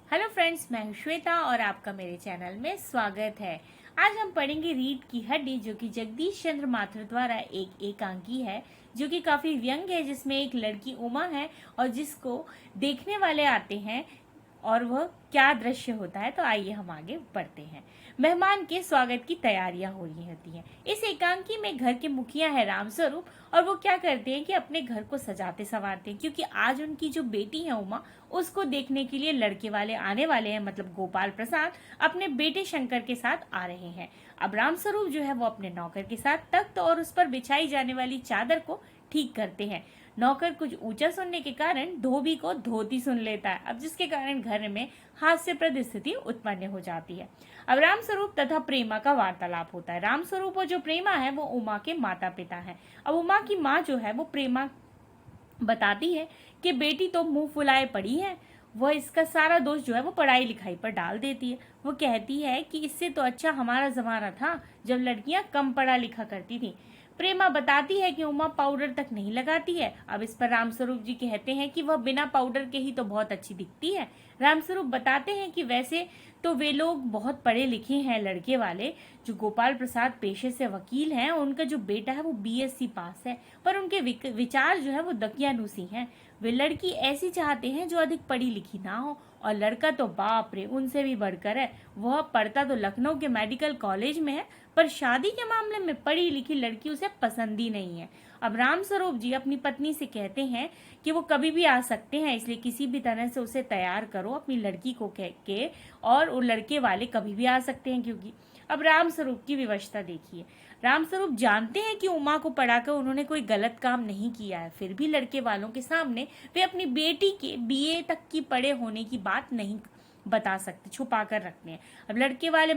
Hello friends, मैं हूं श्वेता और आपका मेरे चैनल में स्वागत है। आज हम पढ़ेंगे रीढ़ की हड्डी, जो कि जगदीश चंद्र माथुर द्वारा एक एकांकी है, जो कि काफी व्यंग है, जिसमें एक लड़की उमा है और जिसको देखने वाले आते हैं और वह क्या दृश्य होता है। तो आइए हम आगे बढ़ते हैं। मेहमान के स्वागत की तैयारियां हो रही होती हैं। इस एकांकी में घर के मुखिया है रामस्वरूप, और वो क्या करते हैं कि अपने घर को सजाते संवारते हैं, क्योंकि आज उनकी जो बेटी है उमा, उसको देखने के लिए लड़के वाले आने वाले हैं। मतलब गोपाल प्रसाद अपने बेटे शंकर के साथ आ रहे हैं। अब रामस्वरूप जो है वो अपने नौकर के साथ तख्त और उस पर बिछाई जाने वाली चादर को ठीक करते हैं। नौकर कुछ ऊंचा सुनने के कारण धोबी को धोती सुन लेता है, अब जिसके कारण घर में हास्यप्रद स्थिति उत्पन्न हो जाती है। अब रामस्वरूप तथा प्रेमा का वार्तालाप होता है। रामस्वरूप और जो प्रेमा है वो उमा के माता पिता हैं। अब उमा की माँ जो है वो प्रेमा बताती है कि बेटी तो मुंह फुलाए पड़ी है। वह इसका सारा दोष जो है वो पढ़ाई लिखाई पर डाल देती है। वो कहती है कि इससे तो अच्छा हमारा जमाना था जब लड़कियां कम पढ़ा लिखा करती थी। प्रेमा बताती है कि उमा पाउडर तक नहीं लगाती है। अब इस पर रामस्वरूप जी कहते हैं कि वह बिना पाउडर के ही तो बहुत अच्छी दिखती है। रामस्वरूप बताते हैं कि वैसे तो वे लोग बहुत पढ़े लिखे हैं लड़के वाले। जो गोपाल प्रसाद पेशे से वकील हैं, उनका जो बेटा है वो बीएससी पास है, पर उनके विचार जो है वो दकियानूसी हैं। वे लड़की ऐसी चाहते हैं जो अधिक पढ़ी लिखी ना हो, और लड़का तो बाप रे उनसे भी बढ़कर है। वह पढ़ता तो लखनऊ के मेडिकल कॉलेज में है, पर शादी के मामले में पढ़ी लिखी लड़की उसे पसंद ही नहीं है। अब रामस्वरूप जी अपनी पत्नी से कहते हैं कि वो कभी भी आ सकते हैं, इसलिए किसी भी तरह से उसे तैयार करो अपनी लड़की को कह के, और वो लड़के वाले कभी भी आ सकते हैं। क्योंकि अब रामस्वरूप की विवशता देखिए। रामस्वरूप जानते हैं कि उमा को पढ़ाकर उन्होंने कोई गलत काम नहीं किया है, फिर भी लड़के वालों के सामने वे अपनी बेटी के बीए तक की पढ़े होने की बात नहीं बता सकते, छुपा कर रखते हैं। अब लड़के वाले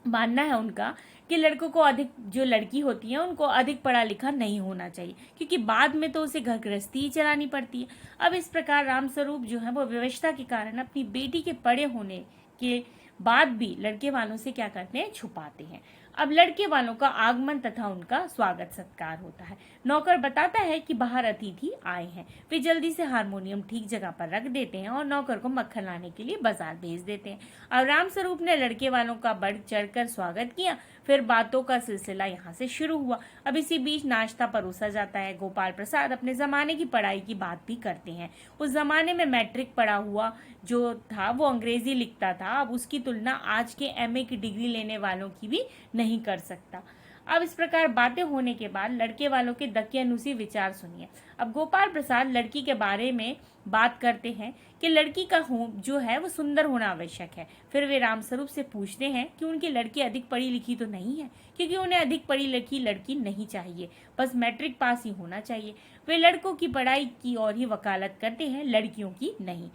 मानना है उनका कि लड़कों को अधिक, जो लड़की होती है उनको अधिक पढ़ा लिखा नहीं होना चाहिए, क्योंकि बाद में तो उसे घर गृहस्थी ही चलानी पड़ती है। अब इस प्रकार रामस्वरूप जो है वो व्यवस्था के कारण अपनी बेटी के पढ़े होने के बाद भी लड़के वालों से क्या करते हैं, छुपाते हैं। अब लड़के वालों का आगमन तथा उनका स्वागत सत्कार होता है। नौकर बताता है कि बाहर अतिथि आए हैं। वे जल्दी से हारमोनियम ठीक जगह पर रख देते हैं और नौकर को मक्खन लाने के लिए बाजार भेज देते हैं। अब रामस्वरूप ने लड़के वालों का बढ़ चढ़कर स्वागत किया। फिर बातों का सिलसिला यहाँ से शुरू हुआ। अब इसी बीच नाश्ता परोसा जाता है। गोपाल प्रसाद अपने जमाने की पढ़ाई की बात भी करते हैं। उस जमाने में मैट्रिक पढ़ा हुआ जो था वो अंग्रेजी लिखता था। अब उसकी तुलना आज के एमए की डिग्री लेने वालों की भी नहीं कर सकता। अब इस प्रकार बातें होने के बाद लड़के वालों के दकियानूसी विचार सुनिए। अब गोपाल प्रसाद लड़की के बारे में बात करते हैं कि लड़की का जो है वो सुंदर होना आवश्यक है। फिर वे रामस्वरूप से पूछते हैं कि उनकी लड़की अधिक पढ़ी लिखी तो नहीं है, क्योंकि उन्हें अधिक पढ़ी लिखी लड़की नहीं चाहिए, बस मैट्रिक पास ही होना चाहिए। वे लड़कों की पढ़ाई की और ही वकालत करते हैं, लड़कियों की नहीं।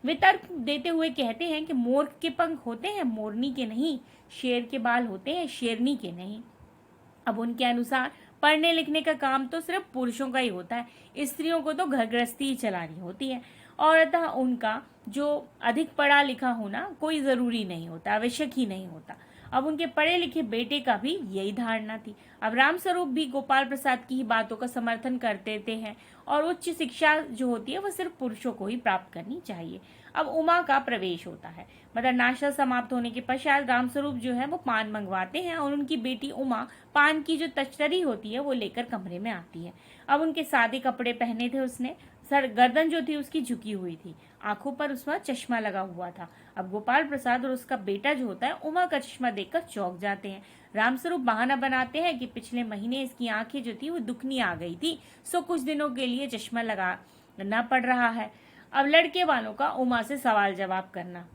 वे तर्क देते हुए कहते हैं कि मोर के पंख होते हैं, मोरनी के नहीं। शेर के बाल होते हैं, शेरनी के नहीं। अब उनके अनुसार पढ़ने लिखने का काम तो सिर्फ पुरुषों का ही होता है, स्त्रियों को तो घर गृहस्थी ही चलानी होती है, और अतः उनका जो अधिक पढ़ा लिखा होना कोई जरूरी नहीं होता, आवश्यक ही नहीं होता। अब उनके पढ़े लिखे बेटे का भी यही धारणा थी। अब रामस्वरूप भी गोपाल प्रसाद की ही बातों का समर्थन कर देते हैं, और उच्च शिक्षा जो होती है वह सिर्फ पुरुषों को ही प्राप्त करनी चाहिए। अब उमा का प्रवेश होता है। मतलब नाश्ता समाप्त होने के पश्चात रामस्वरूप जो है वो पान मंगवाते हैं, और उनकी बेटी उमा पान की जो तश्तरी होती है वो लेकर कमरे में आती है। अब उनके सादे कपड़े पहने थे उसने, सर गर्दन जो थी उसकी झुकी हुई थी, आंखों पर उसका चश्मा लगा हुआ था। अब गोपाल प्रसाद और उसका बेटा जो होता है उमा का चश्मा देखकर चौंक जाते हैं। रामस्वरूप बहाना बनाते हैं कि पिछले महीने इसकी आंखें जो थी वो दुखनी आ गई थी, सो कुछ दिनों के लिए चश्मा लगाना पड़ रहा है। अब लड़के वालों का उमा से सवाल जवाब करना।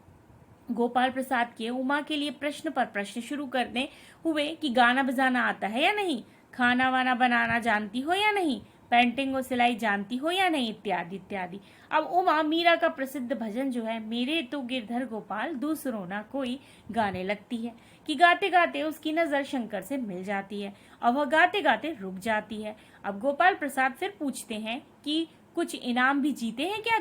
गोपाल प्रसाद के उमा के लिए प्रश्न पर प्रश्न शुरू करने हुए कि गाना बजाना आता है या नहीं, खाना वाना बनाना जानती हो या नहीं, पेंटिंग और सिलाई जानती हो या नहीं, इत्यादि इत्यादि। अब उमा मीरा का प्रसिद्ध भजन जो है मेरे तो गिरधर गोपाल दूसरों ना कोई, गाने लगती है कि गाते गाते उसकी नजर शंकर से मिल जाती है और वह गाते गाते रुक जाती है। अब गोपाल प्रसाद फिर पूछते हैं कि कुछ इनाम भी जीते हैं क्या,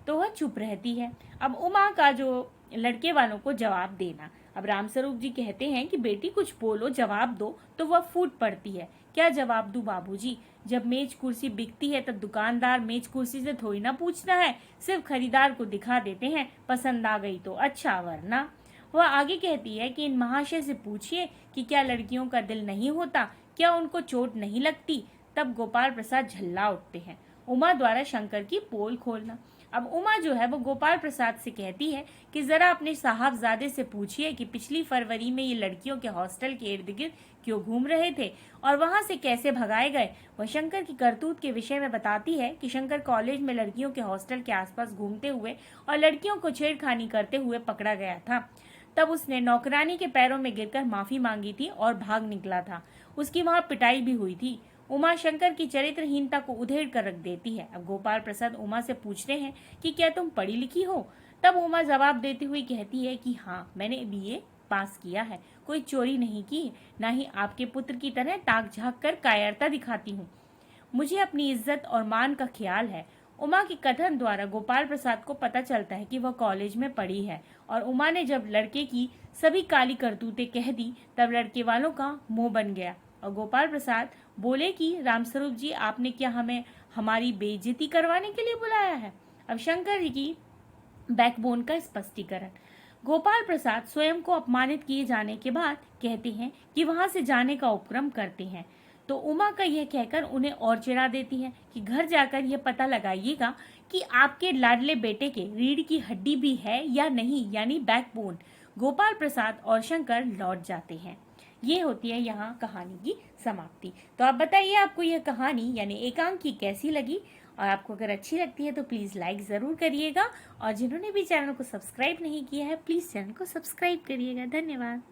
तो वह चुप रहती है। अब उमा का जो लड़के वालों को जवाब देना। अब रामस्वरूप जी कहते हैं कि बेटी कुछ बोलो, जवाब दो, तो वह फूट पड़ती है। क्या जवाब दूं बाबूजी, जब मेज कुर्सी बिकती है तो दुकानदार मेज कुर्सी से थोड़ी ना पूछता है, सिर्फ खरीदार को दिखा देते हैं, पसंद आ गई तो अच्छा वरना। वह आगे कहती है कि इन महाशय से पूछिए कि क्या लड़कियों का दिल नहीं होता, क्या उनको चोट नहीं लगती। तब गोपाल प्रसाद झल्ला उठते हैं। उमा द्वारा शंकर की पोल खोलना। अब उमा जो है वो गोपाल प्रसाद से कहती है कि जरा अपने साहबजादे से पूछिए कि पिछली फरवरी में ये लड़कियों के हॉस्टल के इर्द गिर्द क्यों घूम रहे थे और वहां से कैसे भगाए गए। वह शंकर की करतूत के विषय में बताती है कि शंकर कॉलेज में लड़कियों के हॉस्टल के आसपास घूमते हुए और लड़कियों को छेड़खानी करते हुए पकड़ा गया था। तब उसने नौकरानी के पैरों में गिरकर माफी मांगी थी और भाग निकला था। उसकी वहां पिटाई भी हुई थी। उमा शंकर की चरित्रहीनता को उधेड़ कर रख देती है। अब गोपाल प्रसाद उमा से पूछते हैं कि क्या तुम पढ़ी लिखी हो। तब उमा जवाब देती हुई कहती है कि हाँ, मैंने बीए पास किया है, कोई चोरी नहीं की, ना ही आपके पुत्र की तरह ताक झाँक कर कायरता दिखाती हूँ। मुझे अपनी इज्जत और मान का ख्याल है। उमा के कथन द्वारा गोपाल प्रसाद को पता चलता है कि वह कॉलेज में पढ़ी है और उमा ने जब लड़के की सभी काली करतूतें कह दी तब लड़के वालों का मुंह बन गया और गोपाल प्रसाद बोले कि रामस्वरूप जी, आपने क्या हमें हमारी बेइज्जती करवाने के लिए बुलाया है। अब शंकर जी की बैकबोन का स्पष्टीकरण। गोपाल प्रसाद स्वयं को अपमानित किए जाने के बाद कहते हैं कि वहां से जाने का उपक्रम करते हैं तो उमा का यह कहकर उन्हें और चिढ़ा देती है कि घर जाकर यह पता लगाइएगा कि आपके लाडले बेटे के रीढ़ की हड्डी भी है या नहीं, यानी बैकबोन। गोपाल प्रसाद और शंकर लौट जाते हैं। ये होती है यहाँ कहानी की समाप्ति। तो आप बताइए आपको यह कहानी यानी एकांकी कैसी लगी, और आपको अगर अच्छी लगती है तो प्लीज़ लाइक ज़रूर करिएगा और जिन्होंने भी चैनल को सब्सक्राइब नहीं किया है प्लीज़ चैनल को सब्सक्राइब करिएगा। धन्यवाद।